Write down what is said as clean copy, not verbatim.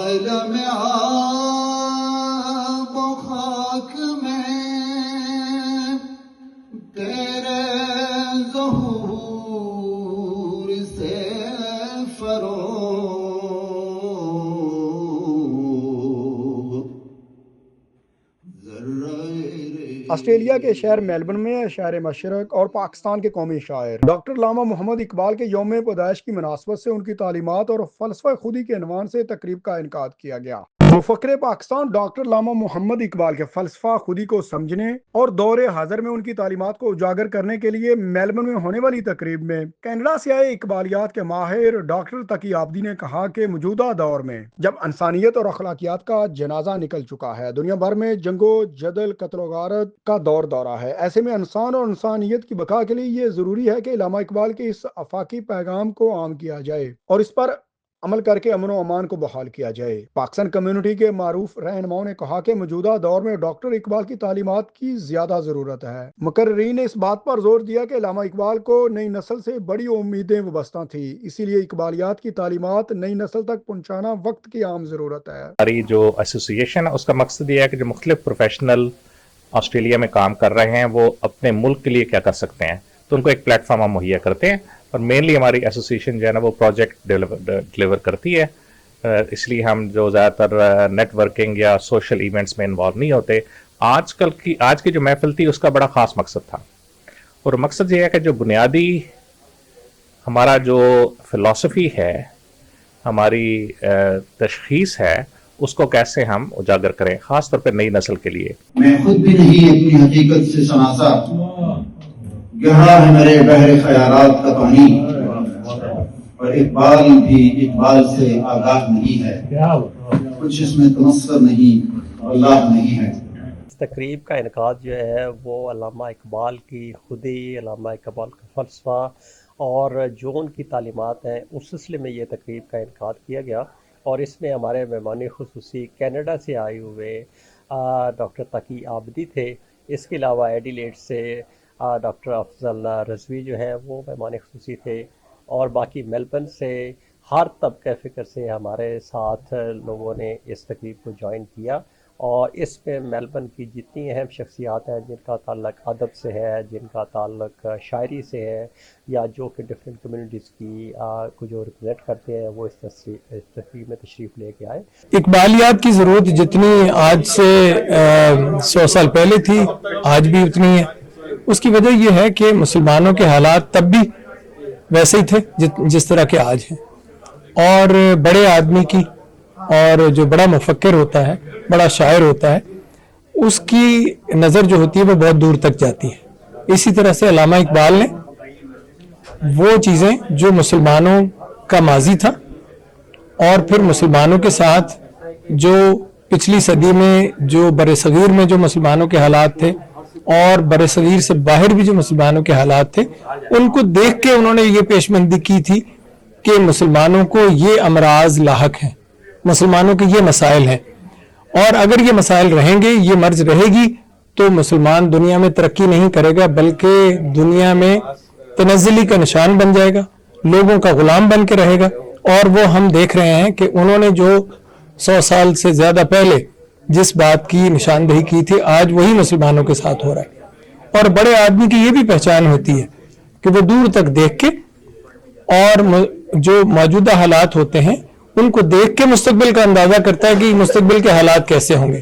عالم آب و خاک میں تیرے ظہور سے آسٹریلیا کے شہر میلبرن میں شہر مشرق اور پاکستان کے قومی شاعر ڈاکٹر علامہ محمد اقبال کے یوم پیدائش کی مناسبت سے ان کی تعلیمات اور فلسفہ خودی کے عنوان سے تقریب کا انعقاد کیا گیا۔ مفکر پاکستان ڈاکٹر علامہ محمد اقبال کے فلسفہ خودی کو سمجھنے اور دور حاضر میں ان کی تعلیمات کو اجاگر کرنے کے لیے میلبرن میں ہونے والی تقریب میں کینیڈا سے آئے اقبالیات کے ماہر ڈاکٹر تقی آبدی نے کہا کہ موجودہ دور میں جب انسانیت اور اخلاقیات کا جنازہ نکل چکا ہے، دنیا بھر میں جنگ و جدل، قتل و غارت کا دورہ ہے، ایسے میں انسان اور انسانیت کی بقا کے لیے یہ ضروری ہے کہ علامہ اقبال کے اس آفاقی پیغام کو عام کیا جائے اور اس پر عمل کر کے امن و امان کو بحال کیا جائے۔ پاکستان کمیونٹی کے معروف رہنماؤں نے کہا کہ موجودہ دور میں ڈاکٹر اقبال کی تعلیمات کی زیادہ ضرورت ہے۔ مقررین نے اس بات پر زور دیا کہ علامہ اقبال کو نئی نسل سے بڑی امیدیں وابستہ تھیں، اسی لیے اقبالیات کی تعلیمات نئی نسل تک پہنچانا وقت کی عام ضرورت ہے۔ ہماری جو ایسوسی ایشن ہے اس کا مقصد یہ ہے کہ جو مختلف پروفیشنل آسٹریلیا میں کام کر رہے ہیں وہ اپنے ملک کے لیے کیا کر سکتے ہیں، تو ان کو ایک پلیٹ فارم ہم مہیا کرتے ہیں، اور مینلی ہماری ایسوسی ایشن جو ہے نا وہ پروجیکٹ ڈلیور کرتی ہے، اس لیے ہم جو زیادہ تر نیٹ ورکنگ یا سوشل ایونٹس میں انوالو نہیں ہوتے۔ آج کی جو محفل تھی اس کا بڑا خاص مقصد تھا، اور مقصد یہ ہے کہ جو بنیادی ہمارا جو فلسفی ہے، ہماری تشخیص ہے، اس کو کیسے ہم اجاگر کریں، خاص طور پہ نئی نسل کے لیے۔ میں خود بھی نہیں اپنی حقیقت سے شناسا، گہرا ہے میرے بحر خیالات کا پانی، اور اقبال بھی اقبال سے آگاہ نہیں ہے، کچھ اس میں تمثر نہیں، اللہ نہیں ہے۔ تقریب کا انعقاد جو ہے وہ علامہ اقبال کی خودی، علامہ اقبال کا فلسفہ اور جو ان کی تعلیمات ہیں اس سلسلے میں یہ تقریب کا انعقاد کیا گیا، اور اس میں ہمارے مہمان خصوصی کینیڈا سے آئے ہوئے ڈاکٹر تقی آبدی تھے۔ اس کے علاوہ ایڈیلیڈ سے ڈاکٹر افضل رضوی جو ہیں وہ مہمان خصوصی تھے، اور باقی میلبرن سے ہر طبقہ فکر سے ہمارے ساتھ لوگوں نے اس تقریب کو جوائن کیا، اور اس میں میلبرن کی جتنی اہم شخصیات ہیں جن کا تعلق ادب سے ہے، جن کا تعلق شاعری سے ہے، یا جو کہ ڈفرینٹ کمیونٹیز کی کو جو ریپرزینٹ کرتے ہیں، وہ اس تقریب میں تشریف لے کے آئے۔ اقبالیات کی ضرورت جتنی آج سے 100 سال پہلے تھی، آج بھی اتنی ہے۔ اس کی وجہ یہ ہے کہ مسلمانوں کے حالات تب بھی ویسے ہی تھے جس طرح کے آج ہیں، اور بڑے آدمی کی، اور جو بڑا مفکر ہوتا ہے، بڑا شاعر ہوتا ہے، اس کی نظر جو ہوتی ہے وہ بہت دور تک جاتی ہے۔ اسی طرح سے علامہ اقبال نے وہ چیزیں جو مسلمانوں کا ماضی تھا، اور پھر مسلمانوں کے ساتھ جو پچھلی صدی میں جو برصغیر میں جو مسلمانوں کے حالات تھے، اور برصغیر سے باہر بھی جو مسلمانوں کے حالات تھے، ان کو دیکھ کے انہوں نے یہ پیشمندی کی تھی کہ مسلمانوں کو یہ امراض لاحق ہیں، مسلمانوں کے یہ مسائل ہیں، اور اگر یہ مسائل رہیں گے، یہ مرض رہے گی، تو مسلمان دنیا میں ترقی نہیں کرے گا، بلکہ دنیا میں تنزلی کا نشان بن جائے گا، لوگوں کا غلام بن کے رہے گا۔ اور وہ ہم دیکھ رہے ہیں کہ انہوں نے جو 100 سال سے زیادہ پہلے جس بات کی نشاندہی کی تھی، آج وہی مسلمانوں کے ساتھ ہو رہا ہے۔ اور بڑے آدمی کی یہ بھی پہچان ہوتی ہے کہ وہ دور تک دیکھ کے، اور جو موجودہ حالات ہوتے ہیں ان کو دیکھ کے مستقبل کا اندازہ کرتا ہے کہ مستقبل کے حالات کیسے ہوں گے۔